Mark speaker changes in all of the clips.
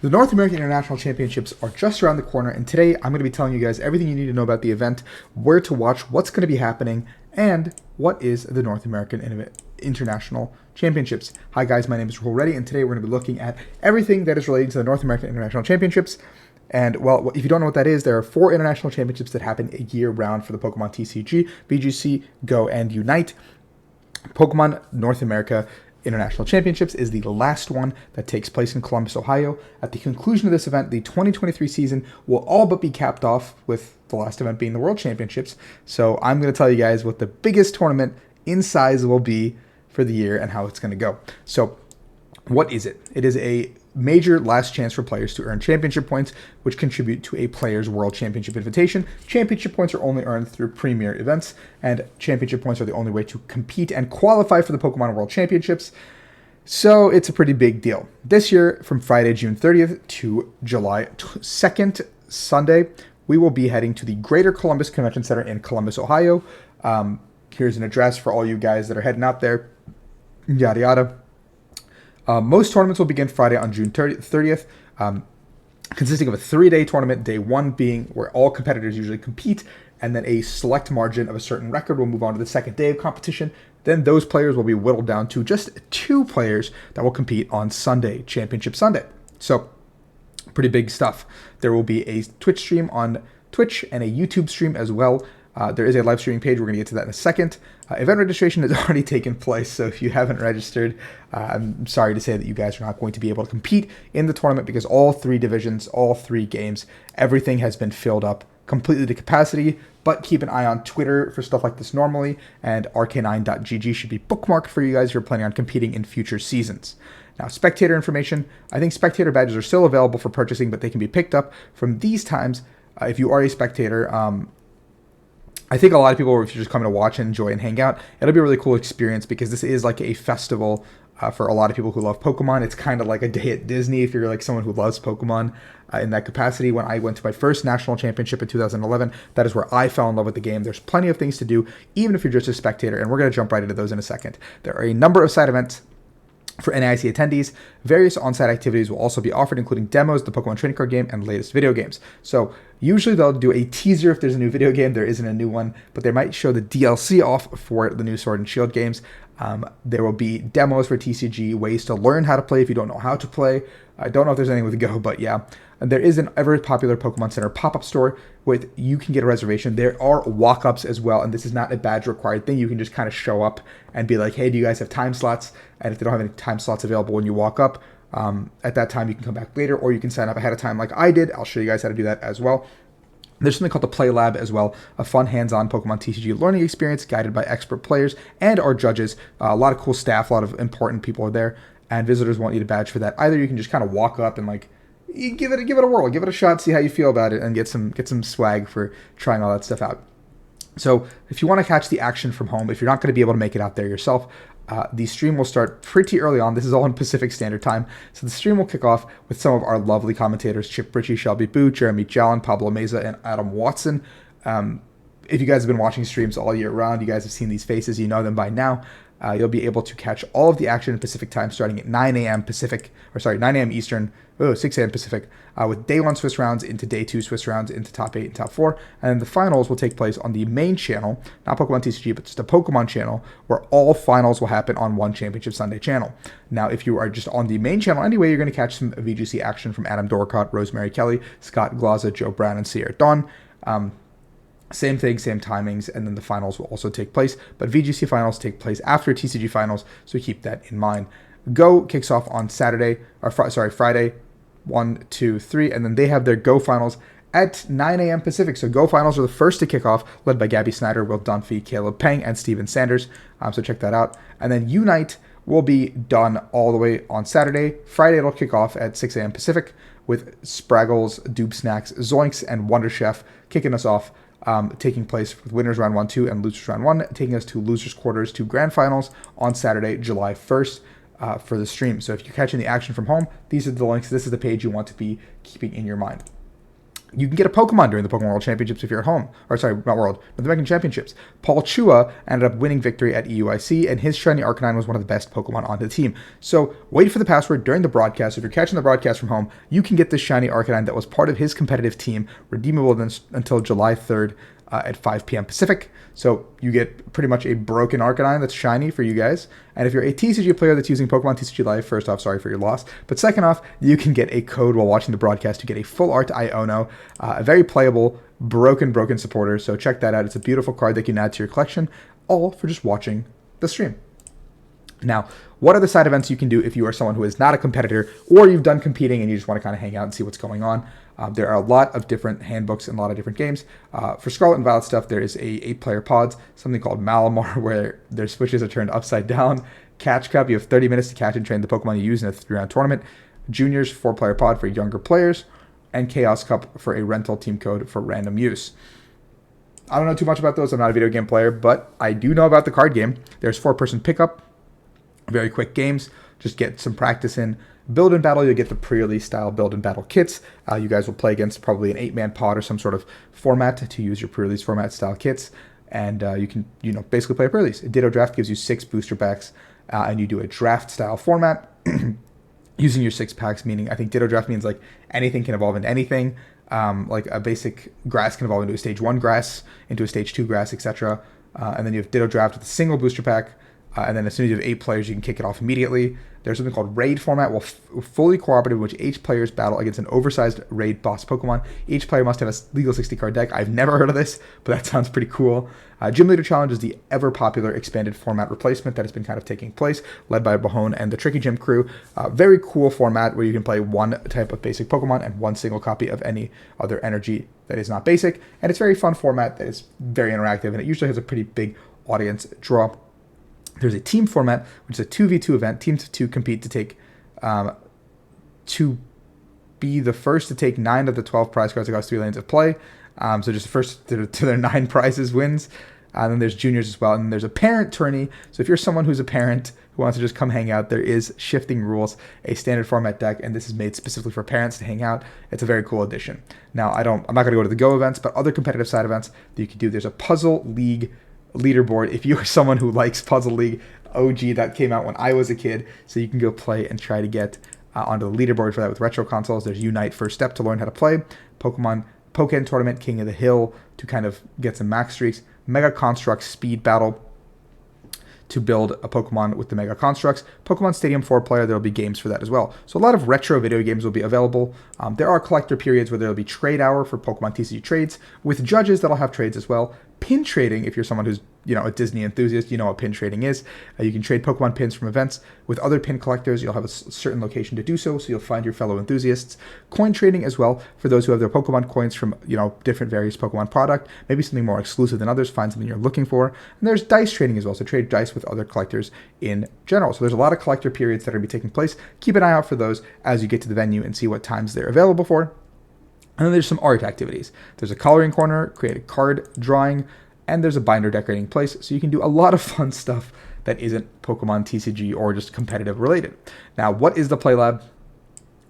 Speaker 1: The North American International Championships are just around the corner, and today I'm going to be telling you guys everything you need to know about the event, where to watch, what's going to be happening, and what is the North American International Championships. Hi guys, my name is Rahul Reddy, and today we're going to be looking at everything that is related to the North American International Championships. And, well, if you don't know what that is, there are 4 international championships that happen year-round for the Pokemon TCG, VGC, Go, and Unite. Pokemon North America International Championships is the last one that takes place in Columbus, Ohio. At the conclusion of this event, the 2023 season will all but be capped off, with the last event being the World Championships. So I'm going to tell you guys what the biggest tournament in size will be for the year and how it's going to go. So what is it? It is a major last chance for players to earn championship points, which contribute to a Players World Championship invitation. Championship points are only earned through premier events, and championship points are the only way to compete and qualify for the Pokemon World Championships. So it's a pretty big deal. This year, from Friday, June 30th to July 2nd, Sunday, we will be heading to the Greater Columbus Convention Center in Columbus, Ohio. Here's an address for all you guys that are heading out there, yada yada. Most tournaments will begin Friday on June 30th, consisting of a 3-day tournament, day 1 being where all competitors usually compete, and then a select margin of a certain record will move on to the second day of competition. Then those players will be whittled down to just 2 players that will compete on Sunday, Championship Sunday. So, pretty big stuff. There will be a Twitch stream on Twitch and a YouTube stream as well. There is a live streaming page. We're going to get to that in a second. Event registration has already taken place, so if you haven't registered, I'm sorry to say that you guys are not going to be able to compete in the tournament because all 3 divisions, all 3 games, everything has been filled up completely to capacity. But keep an eye on Twitter for stuff like this normally, and rk9.gg should be bookmarked for you guys who are planning on competing in future seasons. Now, spectator information. I think spectator badges are still available for purchasing, but they can be picked up from these times if you are a spectator. I think a lot of people, if you're just coming to watch and enjoy and hang out, it'll be a really cool experience because this is like a festival for a lot of people who love Pokemon. It's kind of like a day at Disney if you're like someone who loves Pokemon in that capacity. When I went to my first national championship in 2011, that is where I fell in love with the game. There's plenty of things to do, even if you're just a spectator, and we're going to jump right into those in a second. There are a number of side events for NAIC attendees. Various on-site activities will also be offered, including demos, the Pokemon trading card game, and latest video games. So usually they'll do a teaser if there's a new video game. There isn't a new one, but they might show the DLC off for the new Sword and Shield games. There will be demos for TCG, ways to learn how to play if you don't know how to play. I don't know if there's anything with Go, but yeah. And there is an ever popular Pokemon Center pop-up store with you can get a reservation. There are walk-ups as well, and this is not a badge required thing. You can just kind of show up and be like, hey, do you guys have time slots? And if they don't have any time slots available when you walk up, at that time you can come back later, or you can sign up ahead of time like I did. I'll show you guys how to do that as well. There's something called the Play Lab as well, a fun hands-on Pokemon TCG learning experience guided by expert players and our judges. A lot of cool staff, a lot of important people are there, and visitors won't need a badge for that. Either you can just kind of walk up and like, you give it a whirl, give it a shot, see how you feel about it, and get some swag for trying all that stuff out. So if you want to catch the action from home, if you're not going to be able to make it out there yourself, the stream will start pretty early on. This is all in Pacific Standard Time. So the stream will kick off with some of our lovely commentators, Chip Ritchie, Shelby Boo, Jeremy Jallin, Pablo Meza, and Adam Watson. If you guys have been watching streams all year round, you guys have seen these faces, you know them by now. You'll be able to catch all of the action in Pacific time starting at 9 a.m. Pacific, 9 a.m. Eastern, 6 a.m. Pacific, with day 1 Swiss rounds into day 2 Swiss rounds into top 8 and top 4. And then the finals will take place on the main channel, not Pokemon TCG, but just a Pokemon channel, where all finals will happen on one Championship Sunday channel. Now, if you are just on the main channel anyway, you're going to catch some VGC action from Adam Dorcott, Rosemary Kelly, Scott Glaza, Joe Brown, and Sierra Dawn. Same thing, same timings, and then the finals will also take place. But VGC finals take place after TCG finals, so keep that in mind. Go kicks off on Friday, 1, 2, 3, and then they have their Go finals at 9 a.m. Pacific. So Go finals are the first to kick off, led by Gabby Snyder, Will Dunphy, Caleb Peng, and Steven Sanders. So check that out. And then Unite will be done all the way on Saturday. Friday it'll kick off at 6 a.m. Pacific with Spraggles, Doob Snacks, Zoinks, and Wonder Chef kicking us off. Taking place with winners round 1, 2, and losers round 1, taking us to losers quarters to grand finals on Saturday, July 1st for the stream. So if you're catching the action from home, these are the links. This is the page you want to be keeping in your mind. You can get a Pokemon during the Pokemon World Championships if you're at home. Or sorry, not World, North American Championships. Paul Chua ended up winning victory at EUIC, and his shiny Arcanine was one of the best Pokemon on the team. So wait for the password during the broadcast. If you're catching the broadcast from home, you can get this shiny Arcanine that was part of his competitive team, redeemable until July 3rd at 5 p.m. Pacific. So you get pretty much a broken Arcanine that's shiny for you guys. And if you're a TCG player that's using Pokemon TCG Live, first off, sorry for your loss. But second off, you can get a code while watching the broadcast to get a full art Iono, a very playable, broken supporter. So check that out. It's a beautiful card that you can add to your collection, all for just watching the stream. Now, what are the side events you can do if you are someone who is not a competitor or you've done competing and you just want to kind of hang out and see what's going on? There are a lot of different handbooks and a lot of different games. For Scarlet and Violet stuff, there is a 8-player pods, something called Malamar, where their switches are turned upside down. Catch Cup, you have 30 minutes to catch and train the Pokemon you use in a 3-round tournament. Juniors, 4-player pod for younger players. And Chaos Cup for a rental team code for random use. I don't know too much about those. I'm not a video game player, but I do know about the card game. There's 4-person pickup. Very quick games. Just get some practice in. Build and battle, you'll get the pre-release style build and battle kits. You guys will play against probably an 8-man pod or some sort of format to use your pre-release format style kits. And you can, basically play a pre-release. A Ditto Draft gives you 6 booster packs, and you do a draft style format using your 6 packs, meaning I think Ditto Draft means like anything can evolve into anything. Like a basic grass can evolve into a stage 1 grass, into a stage 2 grass, etc. And then you have Ditto Draft with a single booster pack. And then as soon as you have 8 players, you can kick it off immediately. There's something called Raid format, fully cooperative, in which 8 players battle against an oversized raid boss Pokemon. Each player must have a legal 60-card deck. I've never heard of this, but that sounds pretty cool. Gym Leader Challenge is the ever-popular expanded format replacement that has been kind of taking place, led by Bahone and the Tricky Gym crew. Very cool format where you can play one type of basic Pokemon and one single copy of any other energy that is not basic. And it's a very fun format that is very interactive, and it usually has a pretty big audience draw. There's a team format, which is a 2v2 event. Teams of 2 compete to be the first to take 9 of the 12 prize cards across 3 lanes of play. So just the first to their 9 prizes wins. And then there's juniors as well. And there's a parent tourney. So if you're someone who's a parent who wants to just come hang out, there is Shifting Rules, a standard format deck, and this is made specifically for parents to hang out. It's a very cool addition. Now, I'm not going to go to the Go events, but other competitive side events that you can do. There's a Puzzle League leaderboard. If you are someone who likes Puzzle League OG, that came out when I was a kid, so you can go play and try to get onto the leaderboard for that with retro consoles. There's Unite First Step to learn how to play, Pokemon Tournament King of the Hill to kind of get some max streaks, Mega Construct Speed Battle to build a Pokemon with the Mega Constructs, Pokemon Stadium 4-player, there will be games for that as well. So a lot of retro video games will be available. There are collector periods where there will be trade hour for Pokemon TCG trades, with judges that'll have trades as well. Pin trading, if you're someone who's a Disney enthusiast, you know what pin trading is. You can trade Pokemon pins from events. With other pin collectors, you'll have a certain location to do so you'll find your fellow enthusiasts. Coin trading as well, for those who have their Pokemon coins from, different various Pokemon product, maybe something more exclusive than others, find something you're looking for. And there's dice trading as well, so trade dice with other collectors in general. So there's a lot of collector periods that are going to be taking place. Keep an eye out for those as you get to the venue and see what times they're available for. And then there's some art activities. There's a coloring corner, creative card drawing, and there's a binder decorating place, so you can do a lot of fun stuff that isn't Pokemon TCG or just competitive related. Now, what is the Play Lab?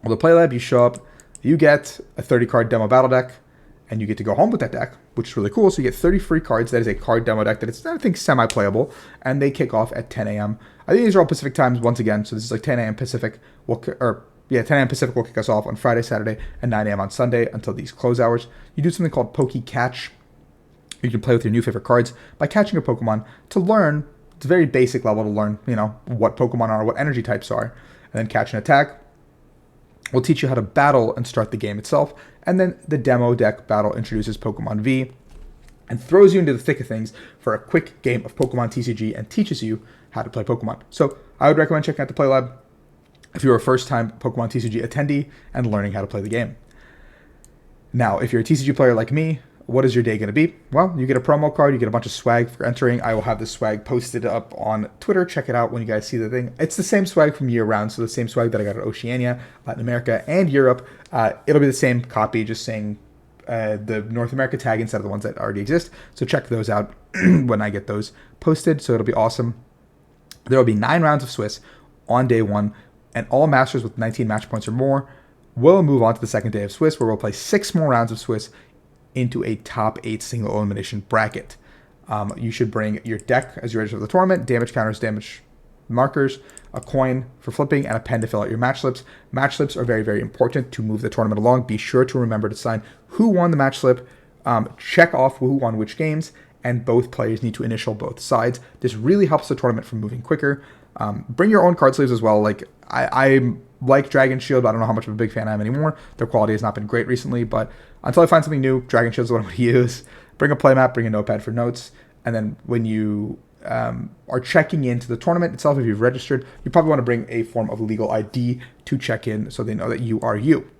Speaker 1: Well, the Play Lab, you show up, you get a 30-card demo battle deck, and you get to go home with that deck, which is really cool. So you get 30 free cards. That is a card demo deck that is, I think, semi-playable, and they kick off at 10 a.m. I think these are all Pacific times once again, so this is like 10 a.m. Pacific. 10 a.m. Pacific will kick us off on Friday, Saturday, and 9 a.m. on Sunday until these close hours. You do something called Poke Catch. You can play with your new favorite cards by catching a Pokemon to learn. It's a very basic level to learn, what Pokemon are, what energy types are. And then Catch and Attack will teach you how to battle and start the game itself. And then the demo deck battle introduces Pokemon V and throws you into the thick of things for a quick game of Pokemon TCG and teaches you how to play Pokemon. So I would recommend checking out the Play Lab if you're a first-time Pokemon TCG attendee and learning how to play the game. Now, if you're a TCG player like me, what is your day going to be? Well, you get a promo card, you get a bunch of swag for entering. I will have the swag posted up on Twitter. Check it out when you guys see the thing. It's the same swag from year round, so the same swag that I got at Oceania, Latin America, and Europe. It'll be the same copy, just saying the North America tag instead of the ones that already exist. So check those out when I get those posted, so it'll be awesome. There will be 9 rounds of Swiss on day 1, and all masters with 19 match points or more we'll move on to the second day of Swiss, where we'll play 6 more rounds of Swiss into a top 8 single elimination bracket. You should bring your deck as you register for the tournament, damage counters, damage markers, a coin for flipping, and a pen to fill out your match slips. Match slips are very, very important to move the tournament along. Be sure to remember to sign who won the match slip, check off who won which games, and both players need to initial both sides. This really helps the tournament from moving quicker. Bring your own card sleeves as well. Like I like Dragon Shield, but I don't know how much of a big fan I am anymore. Their quality has not been great recently, but until I find something new, Dragon Shield is what I'm going to use. Bring a playmat, bring a notepad for notes, and then when you are checking into the tournament itself, if you've registered, you probably want to bring a form of legal ID to check in so they know that you are you.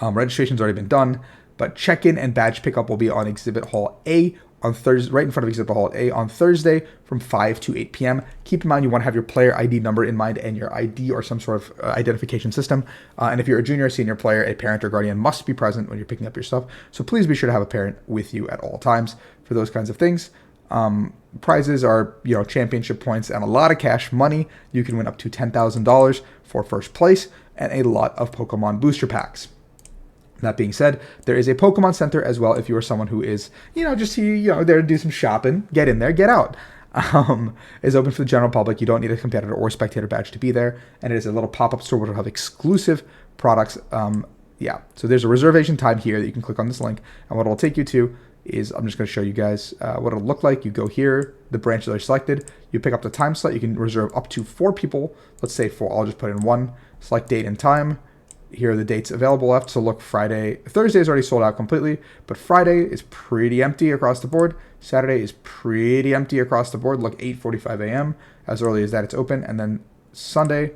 Speaker 1: Registration's already been done, but check-in and badge pickup will be on Exhibit Hall A on Thursday, right in front of Exhibit Hall A on Thursday from 5 to 8 p.m. Keep in mind you want to have your player ID number in mind and your ID or some sort of identification system. And if you're a junior or senior player, a parent or guardian must be present when you're picking up your stuff. So please be sure to have a parent with you at all times for those kinds of things. Prizes are, championship points and a lot of cash money. You can win up to $10,000 for first place and a lot of Pokemon booster packs. That being said, there is a Pokemon Center as well if you are someone who is, just there to do some shopping. Get in there, get out. Is open for the general public. You don't need a competitor or spectator badge to be there. And it is a little pop-up store which will have exclusive products. So there's a reservation time here that you can click on this link. And what it'll take you to is, I'm just going to show you guys what it'll look like. You go here, the branches are selected. You pick up the time slot. You can reserve up to 4 people. Let's say 4. I'll just put in 1. Select date and time. Here are the dates available left. So look, Thursday is already sold out completely, but Friday is pretty empty across the board. Saturday is pretty empty across the board. Look, 8:45 a.m. As early as that, it's open. And then Sunday,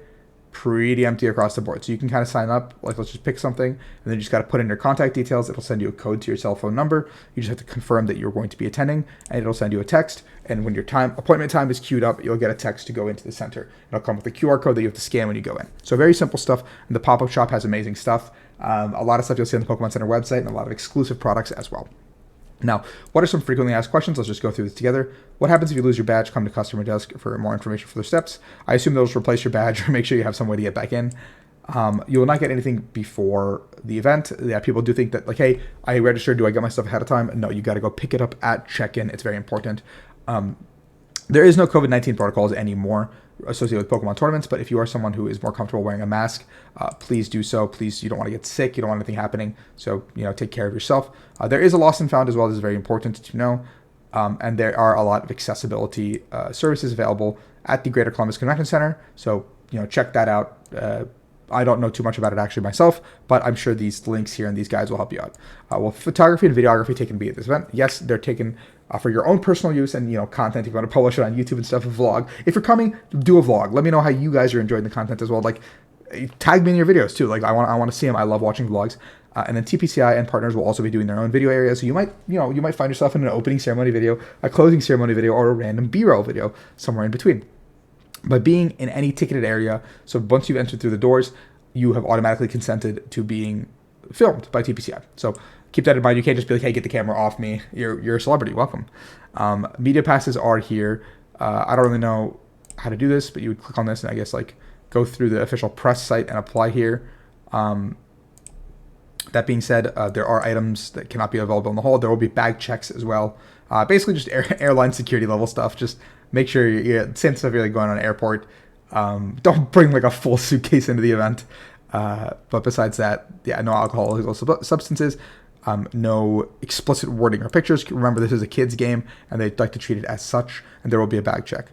Speaker 1: pretty empty across the board. So you can kind of sign up, like let's just pick something, and then you just got to put in your contact details. It'll send you a code to your cell phone number. You just have to confirm that you're going to be attending, and it'll send you a text. And when your appointment time is queued up, you'll get a text to go into the center. It'll come with a QR code that you have to scan when you go in. So very simple stuff. And the pop-up shop has amazing stuff. A lot of stuff you'll see on the Pokemon Center website, and a lot of exclusive products as well. Now, what are some frequently asked questions? Let's just go through this together. What happens if you lose your badge? Come to customer desk for more information for the steps. I assume those replace your badge or make sure you have some way to get back in. You will not get anything before the event. Yeah, people do think that, like, hey, I registered. Do I get my stuff ahead of time? No, you got to go pick it up at check-in. It's very important. There is no COVID-19 protocols anymore associated with Pokemon tournaments, but if you are someone who is more comfortable wearing a mask, please do so. Please, you don't want to get sick. You don't want anything happening. So, take care of yourself. There is a lost and found as well. This is very important to know. And there are a lot of accessibility services available at the Greater Columbus Convention Center. So, check that out. I don't know too much about it actually myself, but I'm sure these links here and these guys will help you out. Will photography and videography taken to be at this event? Yes, they're taken for your own personal use and, content. If you want to publish it on YouTube and stuff, a vlog. If you're coming, do a vlog. Let me know how you guys are enjoying the content as well. Like, tag me in your videos too. Like, I want to see them. I love watching vlogs. And then TPCI and partners will also be doing their own video areas. So you might find yourself in an opening ceremony video, a closing ceremony video, or a random B-roll video somewhere in between. But being in any ticketed area, so once you've entered through the doors, you have automatically consented to being filmed by TPCI. So keep that in mind. You can't just be like, hey, get the camera off me. You're a celebrity. Welcome. Media passes are here. I don't really know how to do this, but you would click on this and I guess like go through the official press site and apply here. That being said, there are items that cannot be available in the hall. There will be bag checks as well. Basically just airline security level stuff. Just make sure same stuff you're like going on an airport. Don't bring like a full suitcase into the event. But besides that, no alcohol or illegal substances. No explicit wording or pictures. Remember, this is a kid's game, and they'd like to treat it as such, and there will be a bag check.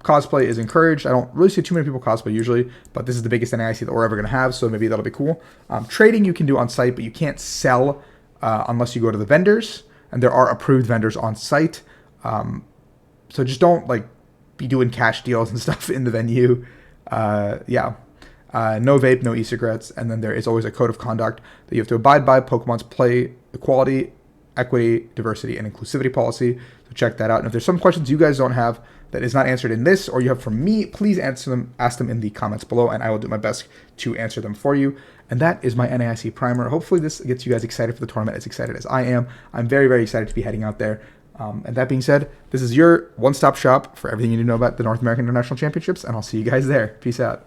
Speaker 1: Cosplay is encouraged. I don't really see too many people cosplay usually, but this is the biggest NAIC that we're ever going to have, so maybe that'll be cool. Trading you can do on site, but you can't sell unless you go to the vendors, and there are approved vendors on site. So just don't be doing cash deals and stuff in the venue. No vape, no e-cigarettes, and then there is always a code of conduct that you have to abide by. Pokemon's play equality, equity, diversity, and inclusivity policy. So check that out. And if there's some questions you guys don't have that is not answered in this, or you have from me, please ask them in the comments below, and I will do my best to answer them for you. And that is my NAIC primer. Hopefully this gets you guys excited for the tournament, as excited as I am. I'm very, very excited to be heading out there. And that being said, this is your one-stop shop for everything you need to know about the North American International Championships, and I'll see you guys there. Peace out.